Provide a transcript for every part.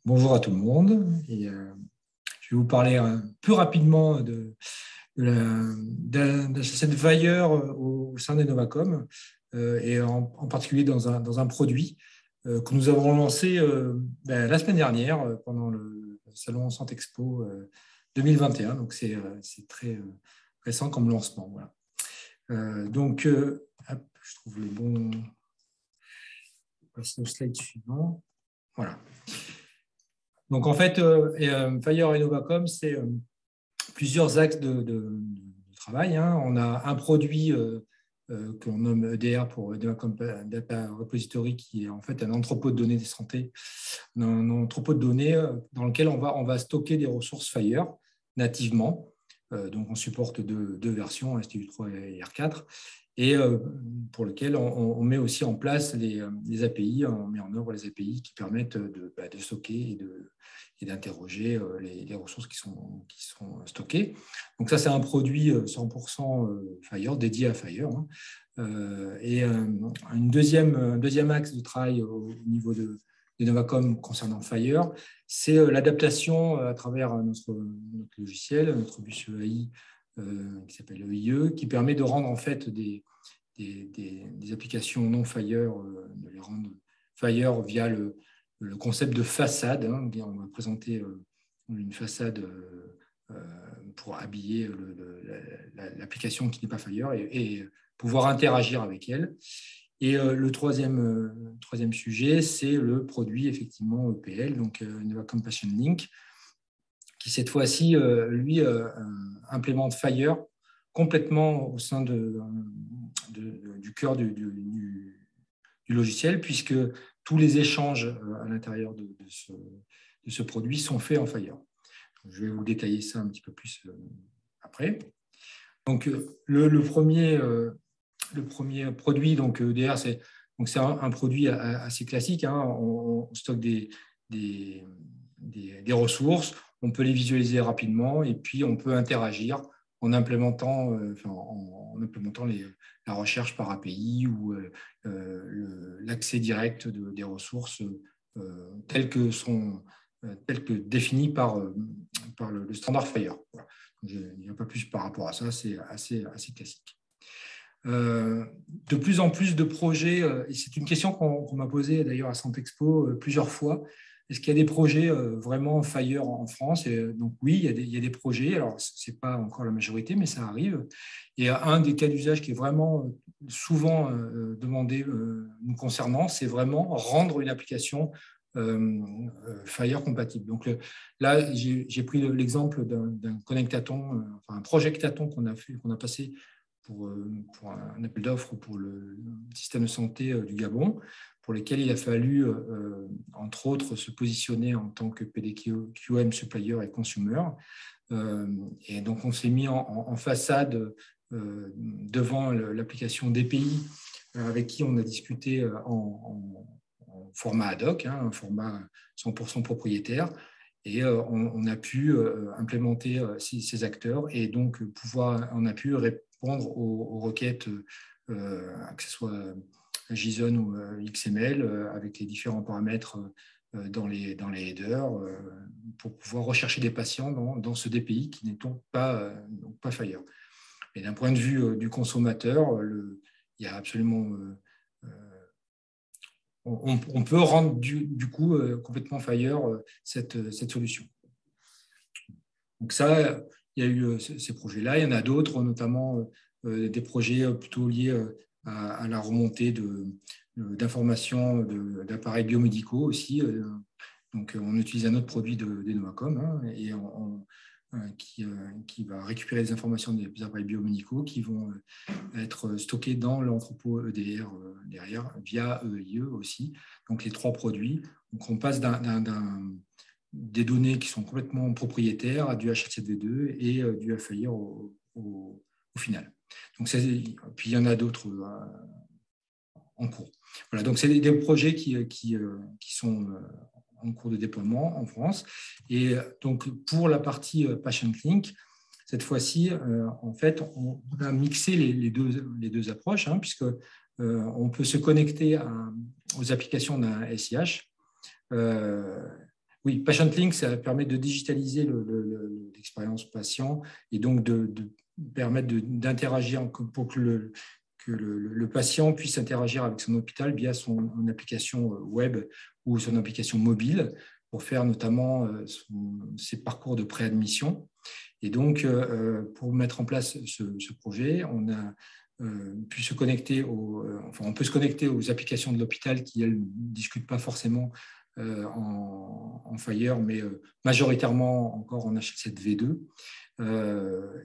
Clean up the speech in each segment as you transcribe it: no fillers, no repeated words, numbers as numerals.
Bonjour à tout le monde. Je vais vous parler un peu rapidement de cette valeur au sein d'Innovacom et en particulier dans un produit que nous avons lancé la semaine dernière pendant le salon Santexpo 2021. Donc, c'est très récent comme lancement. Voilà. Je trouve le bon. Passer au slide suivant. Voilà. Donc, en fait, Fire Innovacom, c'est plusieurs axes de travail. On a un produit qu'on nomme EDR pour Innovacom Data Repository, qui est en fait un entrepôt de données de santé, un entrepôt de données dans lequel on va stocker des ressources Fire nativement. Donc, on supporte deux versions, STU3 et R4. Et pour lequel on met aussi en place les API, on met en œuvre les API qui permettent de stocker et d'interroger les ressources qui sont stockées. Donc ça, c'est un produit 100% Fire, dédié à Fire. Et un deuxième axe de travail au niveau d'Innovacom concernant Fire, c'est l'adaptation à travers notre logiciel, notre bus EAI, qui s'appelle EIE, qui permet de rendre en fait des applications non Fire, de les rendre Fire via le concept de façade. On va présenter une façade pour habiller l'application qui n'est pas Fire et pouvoir interagir avec elle. Et le troisième sujet, c'est le produit effectivement EPL, donc Innovacom Patient Link, qui cette fois-ci, lui, implémente Fire complètement au sein du cœur du logiciel, puisque tous les échanges à l'intérieur de ce produit sont faits en Fire. Je vais vous détailler ça un petit peu plus après. Donc, le premier produit, donc EDR, c'est un produit assez classique. On stocke des ressources, on peut les visualiser rapidement et puis on peut interagir en implémentant la recherche par API ou l'accès direct des ressources telles que définies par le standard Fire. Voilà. Il n'y a pas plus par rapport à ça, c'est assez classique. De plus en plus de projets, et c'est une question qu'on m'a posée d'ailleurs à Santexpo plusieurs fois, est-ce qu'il y a des projets vraiment Fire en France? Et donc oui, il y a des projets, alors ce n'est pas encore la majorité, mais ça arrive. Et un des cas d'usage qui est vraiment souvent demandé nous concernant, c'est vraiment rendre une application Fire compatible. Donc là, j'ai pris l'exemple d'un connectaton, un projectaton qu'on a passé pour un appel d'offres pour le système de santé du Gabon, pour lequel il a fallu, entre autres, se positionner en tant que PDQM, supplier et consumer. Et donc, on s'est mis en façade devant l'application DPI avec qui on a discuté en format ad hoc, un format 100% propriétaire. Et on a pu implémenter ces acteurs et donc on a pu répondre aux requêtes, que ce soit JSON ou XML, avec les différents paramètres dans les headers, pour pouvoir rechercher des patients dans ce DPI qui n'est donc pas Fire. Et d'un point de vue du consommateur, il y a absolument... on peut rendre du coup complètement Fire cette solution. Donc ça, il y a eu ces projets-là. Il y en a d'autres, notamment des projets plutôt liés à la remontée d'informations d'appareils biomédicaux aussi. Donc, on utilise un autre produit d'Innovacom et qui va récupérer les informations des appareils biomédicaux qui vont être stockés dans l'entrepôt EDR derrière, via EIE aussi. Donc, les trois produits. Donc, on passe des données qui sont complètement propriétaires à du HLCV2 et du FIR au final. Donc, puis il y en a d'autres en cours. Voilà, donc c'est des projets qui sont en cours de déploiement en France. Et donc, pour la partie Patient Link, cette fois-ci, en fait, on a mixé les deux approches, puisque on peut se connecter aux applications d'un SIH Oui, PatientLink, ça permet de digitaliser l'expérience patient et donc de permettre d'interagir pour que le patient puisse interagir avec son hôpital via son application web ou son application mobile pour faire notamment ses parcours de préadmission. Et donc, pour mettre en place ce projet, on a pu se connecter on peut se connecter aux applications de l'hôpital qui, elles, ne discutent pas forcément en Fire, mais majoritairement encore en HL7V2.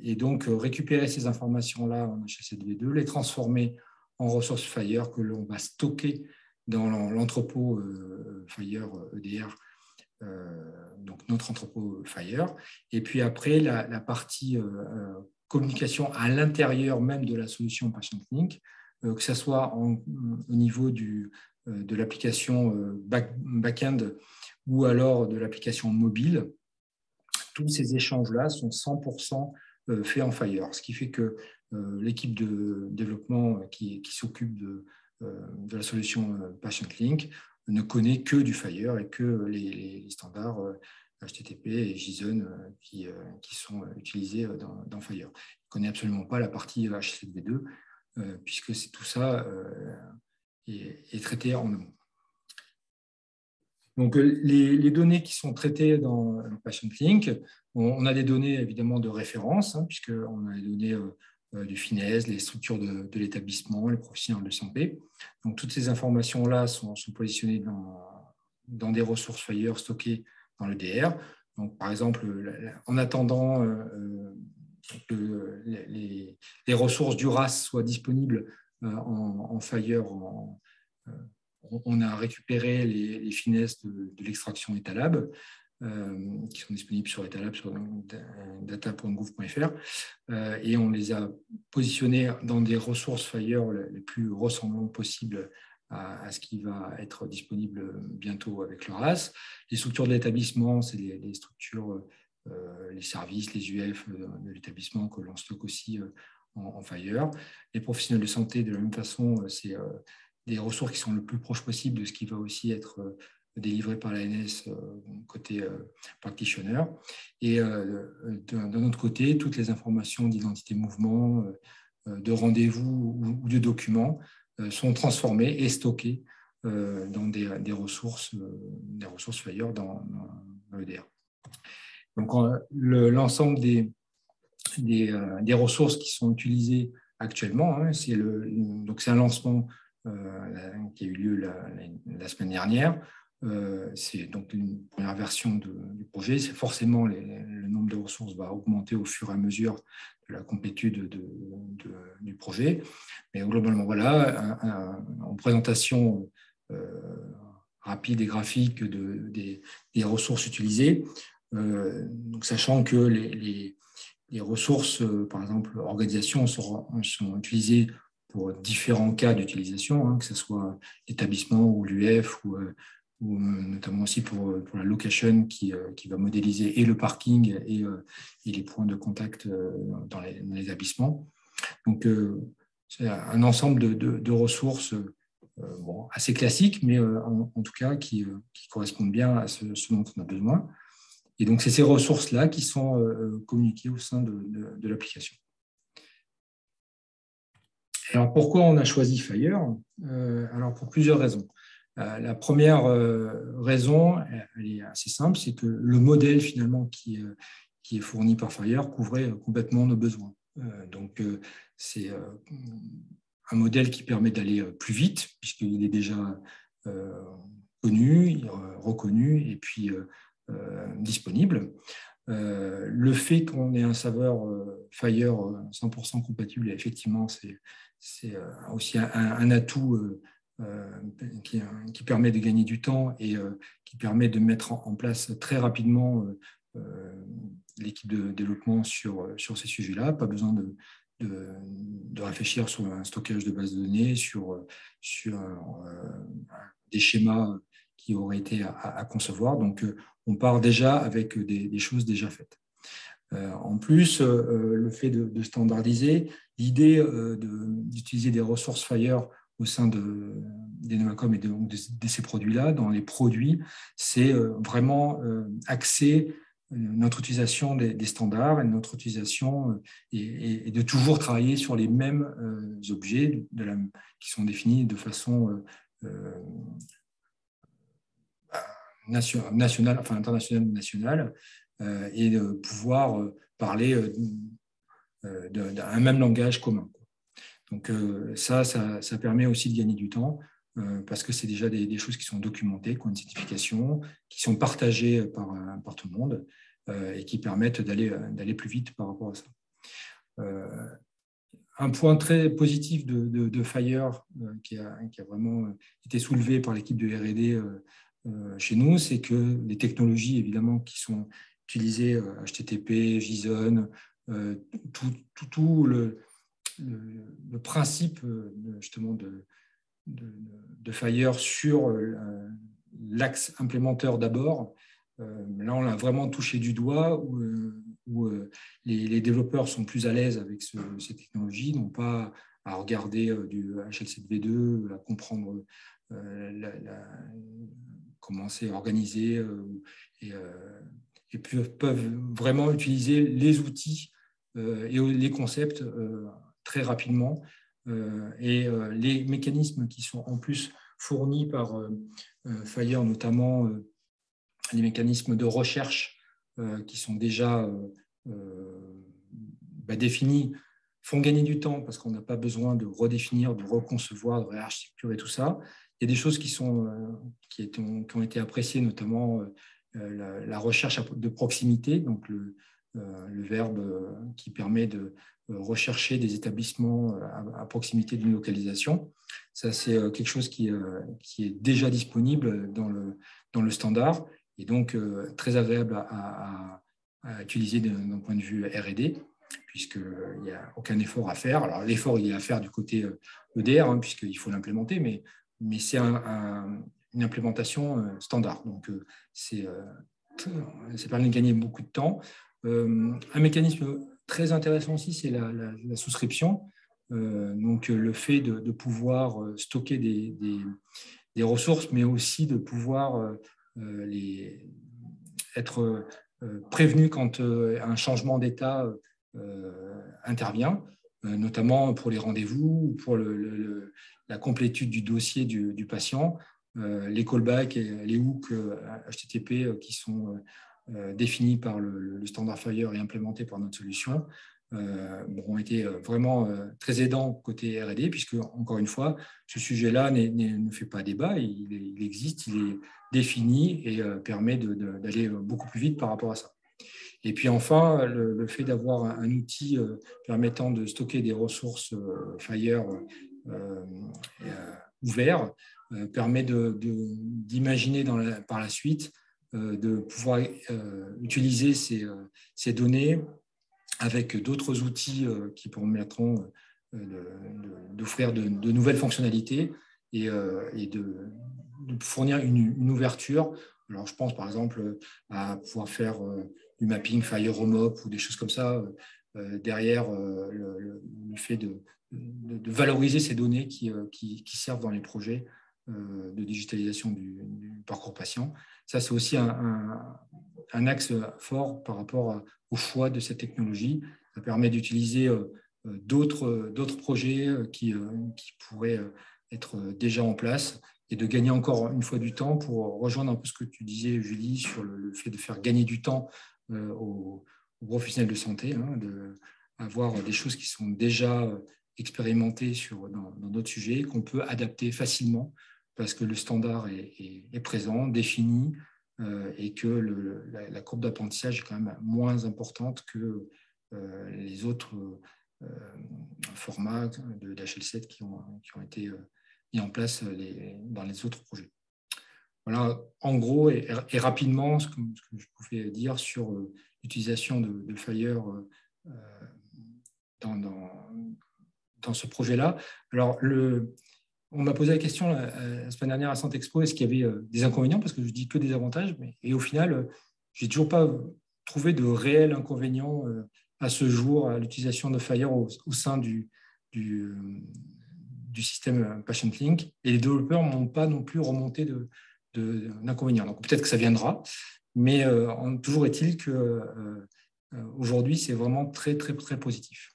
Et donc, récupérer ces informations-là en HL7V2, les transformer en ressources Fire que l'on va stocker dans l'entrepôt Fire EDR, donc notre entrepôt Fire. Et puis après, la partie communication à l'intérieur même de la solution PatientLink, que ce soit au niveau de l'application back-end ou alors de l'application mobile. Tous ces échanges-là sont 100% faits en Fire, ce qui fait que l'équipe de développement qui s'occupe de la solution PatientLink ne connaît que du Fire et que les standards HTTP et JSON qui sont utilisés dans Fire. Il ne connaît absolument pas la partie H7V2 puisque tout ça est traité en amont. Donc, les données qui sont traitées dans PatientLink, on a des données évidemment de référence, puisqu'on a les données du FINES, les structures de l'établissement, les professionnels de santé. Donc, toutes ces informations-là sont positionnées dans des ressources Fire stockées dans le DR. Donc, par exemple, en attendant que les ressources du RAS soient disponibles en Fire, on a récupéré les finesses de l'extraction Etalab, qui sont disponibles sur Etalab, sur data.gouv.fr, et on les a positionnés dans des ressources Fire les plus ressemblantes possibles à ce qui va être disponible bientôt avec le RAS. Les structures de l'établissement, c'est les structures, les services, les UF de l'établissement que l'on stocke aussi en Fire. Les professionnels de santé, de la même façon, c'est des ressources qui sont le plus proche possible de ce qui va aussi être délivré par l'ANS côté practitioner. Et d'un autre côté, toutes les informations d'identité mouvement, de rendez-vous ou de documents sont transformées et stockées dans des ressources Fire dans l'EDR. Donc, l'ensemble des ressources qui sont utilisées actuellement, c'est un lancement qui a eu lieu la semaine dernière. C'est donc une première version du projet. C'est forcément le nombre de ressources va augmenter au fur et à mesure de la complétude du projet. Mais globalement, voilà, en présentation rapide et graphique des ressources utilisées. Donc, sachant que les ressources, par exemple, organisation, sont utilisées pour différents cas d'utilisation, que ce soit l'établissement ou l'UF, ou notamment aussi pour la location qui va modéliser et le parking et les points de contact dans les établissements. Donc, c'est un ensemble de ressources assez classiques, mais en tout cas qui correspondent bien à ce dont on a besoin. Et donc, c'est ces ressources-là qui sont communiquées au sein de l'application. Alors, pourquoi on a choisi Fire? Alors, pour plusieurs raisons. La première raison, elle est assez simple, c'est que le modèle finalement qui est fourni par Fire couvrait complètement nos besoins. Donc, c'est un modèle qui permet d'aller plus vite, puisqu'il est déjà connu, reconnu et puis disponible. Le fait qu'on ait un serveur Fire 100% compatible, effectivement, c'est aussi un atout qui permet de gagner du temps et qui permet de mettre en place très rapidement l'équipe de développement sur ces sujets-là. Pas besoin de réfléchir sur un stockage de base de données, sur des schémas qui auraient été à concevoir. Donc, on part déjà avec des choses déjà faites. En plus, le fait de standardiser, l'idée d'utiliser des ressources Fire au sein d'Enovacom et de ces produits-là. Dans les produits, c'est vraiment axer notre utilisation des standards et notre utilisation et de toujours travailler sur les mêmes objets qui sont définis de façon nationale, enfin internationale ou nationale, et de pouvoir parler d'un même langage commun. Donc ça permet aussi de gagner du temps parce que c'est déjà des choses qui sont documentées, qui ont une certification, qui sont partagées par tout le monde et qui permettent d'aller plus vite par rapport à ça. Un point très positif de Fire qui a vraiment été soulevé par l'équipe de R&D chez nous, c'est que les technologies évidemment qui sont utilisées, HTTP, JSON, tout le principe justement de Fire sur l'axe implémenteur d'abord. Là, on l'a vraiment touché du doigt où les développeurs sont plus à l'aise avec ces technologies, n'ont pas à regarder du HL7V2, à comprendre comment c'est organisé et peuvent vraiment utiliser les outils et les concepts très rapidement. Et les mécanismes qui sont en plus fournis par Fire, notamment les mécanismes de recherche qui sont déjà définis, font gagner du temps parce qu'on n'a pas besoin de redéfinir, de reconcevoir, de réarchitecturer tout ça. Il y a des choses qui ont été appréciées, notamment la recherche de proximité, donc le verbe qui permet de rechercher des établissements à proximité d'une localisation. Ça, c'est quelque chose qui est déjà disponible dans le standard et donc très agréable à utiliser d'un point de vue R&D, puisqu'il n'y a aucun effort à faire. Alors, l'effort, il est à faire du côté EDR, puisqu'il faut l'implémenter, mais c'est une implémentation standard. Donc, ça permet de gagner beaucoup de temps. Un mécanisme très intéressant aussi, c'est la souscription. Donc, le fait de pouvoir stocker des ressources, mais aussi de pouvoir être prévenu quand un changement d'état intervient, notamment pour les rendez-vous ou pour la complétude du dossier du patient. Les callbacks et les hooks HTTP qui sont définis par le standard Fire et implémentés par notre solution ont été vraiment très aidants côté R&D, puisque, encore une fois, ce sujet-là ne fait pas débat, il existe, il est défini et permet d'aller beaucoup plus vite par rapport à ça. Et puis enfin, le fait d'avoir un outil permettant de stocker des ressources Fire ouverts permet d'imaginer par la suite de pouvoir utiliser ces données avec d'autres outils qui permettront d'offrir de nouvelles fonctionnalités et de fournir une ouverture. Alors, je pense par exemple à pouvoir faire du mapping Fire Homop ou des choses comme ça derrière le fait de valoriser ces données qui servent dans les projets de digitalisation du parcours patient. Ça, c'est aussi un axe fort par rapport au choix de cette technologie. Ça permet d'utiliser d'autres projets qui pourraient être déjà en place et de gagner encore une fois du temps pour rejoindre un peu ce que tu disais, Julie, sur le fait de faire gagner du temps aux professionnels de santé, d'avoir des choses qui sont déjà expérimentées dans d'autres sujets, qu'on peut adapter facilement parce que le standard est présent, défini, et que la courbe d'apprentissage est quand même moins importante que les autres formats d'HL7 qui ont été mis en place dans les autres projets. Voilà, en gros et rapidement, ce que je pouvais dire sur l'utilisation de Fire dans ce projet-là. Alors, on m'a posé la question la semaine dernière à Santexpo, est-ce qu'il y avait des inconvénients? Parce que je dis que des avantages, et au final, je n'ai toujours pas trouvé de réels inconvénients à ce jour à l'utilisation de Fire au sein du du système PatientLink, et les développeurs n'ont pas non plus remonté d'inconvénients. Donc peut-être que ça viendra, mais toujours est-il que aujourd'hui, c'est vraiment très, très, très positif.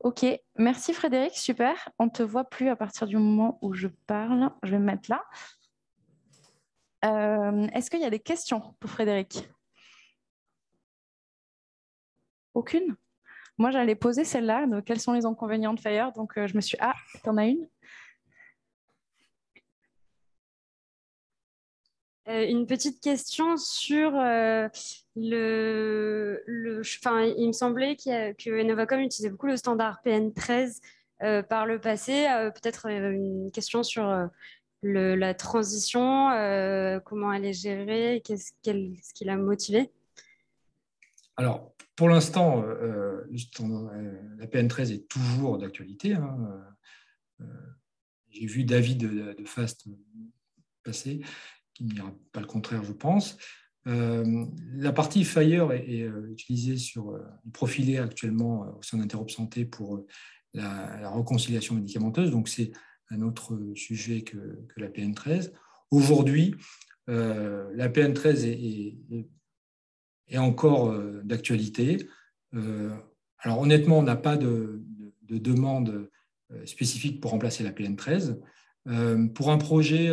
Ok, merci Frédéric, super. On ne te voit plus à partir du moment où je parle. Je vais me mettre là. Est-ce qu'il y a des questions pour Frédéric? Aucune? Moi, j'allais poser celle-là. Donc, quels sont les inconvénients de Fire? Donc, je me suis... Ah, t'en as une? Une petite question sur il me semblait que Enovacom utilisait beaucoup le standard PN13 par le passé. Peut-être une question sur la transition, comment elle est gérée, ce qui l'a motivé. Alors, pour l'instant, la PN13 est toujours d'actualité. J'ai vu David de Fast passer, qui ne dira pas le contraire, je pense. La partie Fire est utilisée profilée actuellement au sein d'Interop Santé pour la réconciliation médicamenteuse. Donc, c'est un autre sujet que la PN13. Aujourd'hui, la PN13 est encore d'actualité. Alors, honnêtement, on n'a pas de demande spécifique pour remplacer la PN13. Pour un projet...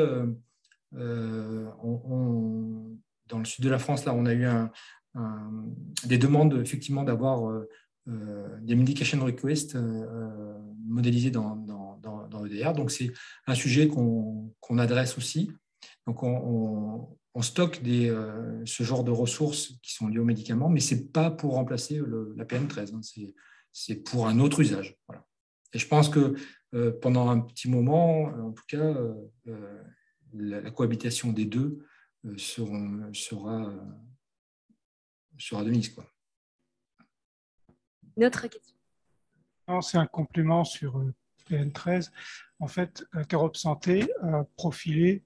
dans le sud de la France, là, on a eu des demandes effectivement d'avoir des medication requests modélisés dans EDR. Donc, c'est un sujet qu'on adresse aussi. Donc, on stocke ce genre de ressources qui sont liées aux médicaments, mais ce n'est pas pour remplacer la PN13. C'est pour un autre usage. Voilà. Et je pense que pendant un petit moment, en tout cas, la cohabitation des deux sera de mise, quoi. Une autre question. C'est un complément sur PN13. En fait, Interop Santé a profilé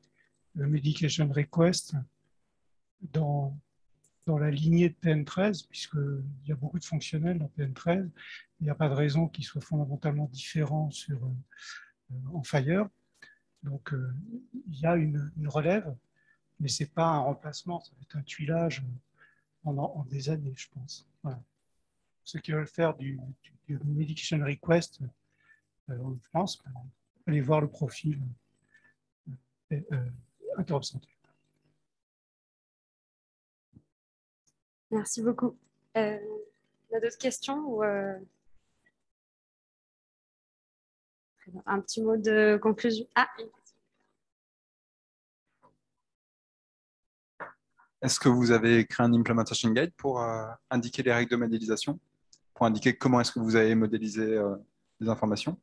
le Medication Request dans la lignée de PN13, puisqu'il y a beaucoup de fonctionnels dans PN13. Il n'y a pas de raison qu'ils soient fondamentalement différents en Fire. Donc, il y a une relève, mais ce n'est pas un remplacement, ça va être un tuilage en des années, je pense. Voilà. Ceux qui veulent faire du Medication Request, je pense, allez voir le profil Interop Santé. Merci beaucoup. On a d'autres questions ou un petit mot de conclusion? Ah, est-ce que vous avez créé un implementation guide pour indiquer les règles de modélisation, pour indiquer comment est-ce que vous avez modélisé les informations?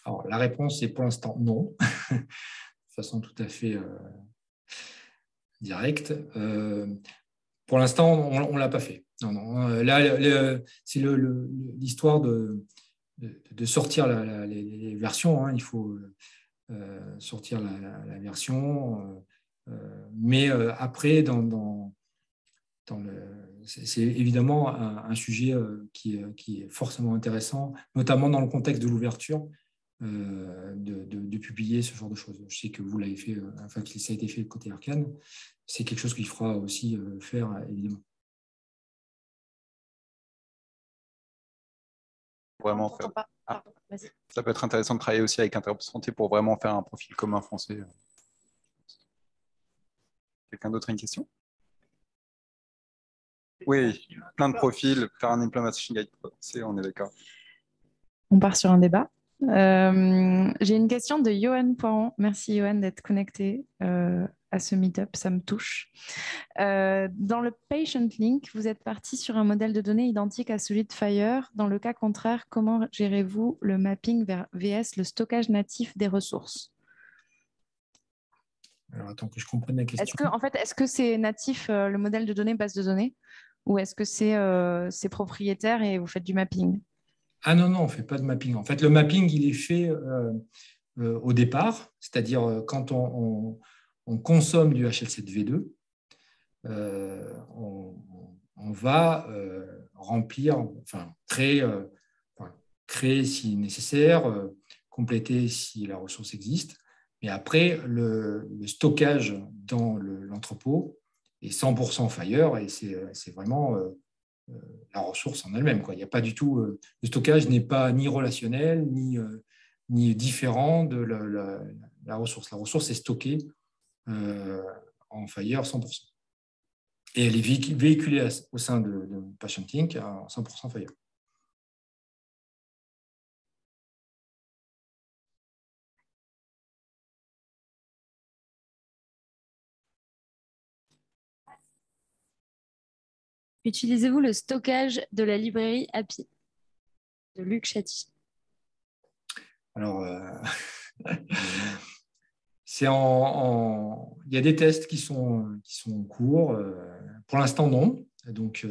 Alors, la réponse est pour l'instant non, de façon tout à fait directe. Pour l'instant, on ne l'a pas fait. Non. Là, c'est l'histoire de sortir les versions. Il faut sortir la version. Mais après, c'est évidemment un sujet qui est forcément intéressant, notamment dans le contexte de l'ouverture, de publier ce genre de choses. Je sais que vous l'avez fait, enfin que ça a été fait côté Arcane. C'est quelque chose qu'il fera aussi faire, évidemment. Vraiment faire... ça peut être intéressant de travailler aussi avec Interop Santé pour vraiment faire un profil commun français. Quelqu'un d'autre a une question? Oui, plein de profils, faire un implementation guide, on est d'accord. On part sur un débat. J'ai une question de Johan Poiron. Merci Johan d'être connecté à ce meet-up, ça me touche. Dans le Patient Link, vous êtes parti sur un modèle de données identique à celui de Fire. Dans le cas contraire, comment gérez-vous le mapping vers VS, le stockage natif des ressources? Alors, attends que je comprenne la question. Est-ce que c'est natif, le modèle de données, base de données, ou est-ce que c'est propriétaire et vous faites du mapping? Ah non, on ne fait pas de mapping. En fait, le mapping, il est fait au départ, c'est-à-dire quand on consomme du HL7V2, on va créer si nécessaire, compléter si la ressource existe. Mais après, le stockage dans l'entrepôt est 100% Fire et c'est vraiment la ressource en elle-même. Il n'y a pas du tout, le stockage n'est pas ni relationnel, ni différent de la ressource. La ressource est stockée en Fire 100%. Et elle est véhiculée au sein de PatientInc en 100% Fire. Utilisez-vous le stockage de la librairie API de Luc Chatti? Alors, il y a des tests qui sont en cours. Pour l'instant, non. Donc,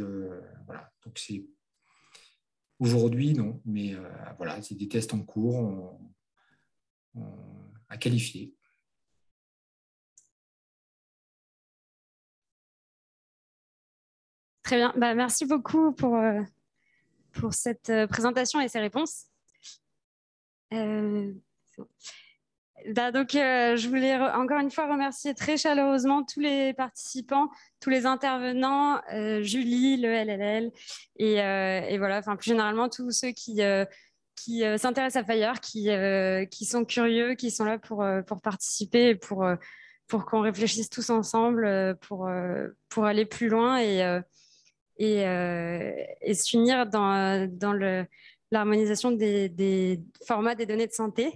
voilà. Donc, c'est aujourd'hui, non. Mais voilà, c'est des tests en cours à qualifier. Très bien. Merci beaucoup pour cette présentation et ces réponses. Donc, je voulais encore une fois remercier très chaleureusement tous les participants, tous les intervenants, Julie, le LLL, et voilà, plus généralement tous ceux qui s'intéressent à Fire, qui sont curieux, qui sont là pour participer et pour qu'on réfléchisse tous ensemble pour aller plus loin et s'unir dans l'harmonisation des formats des données de santé.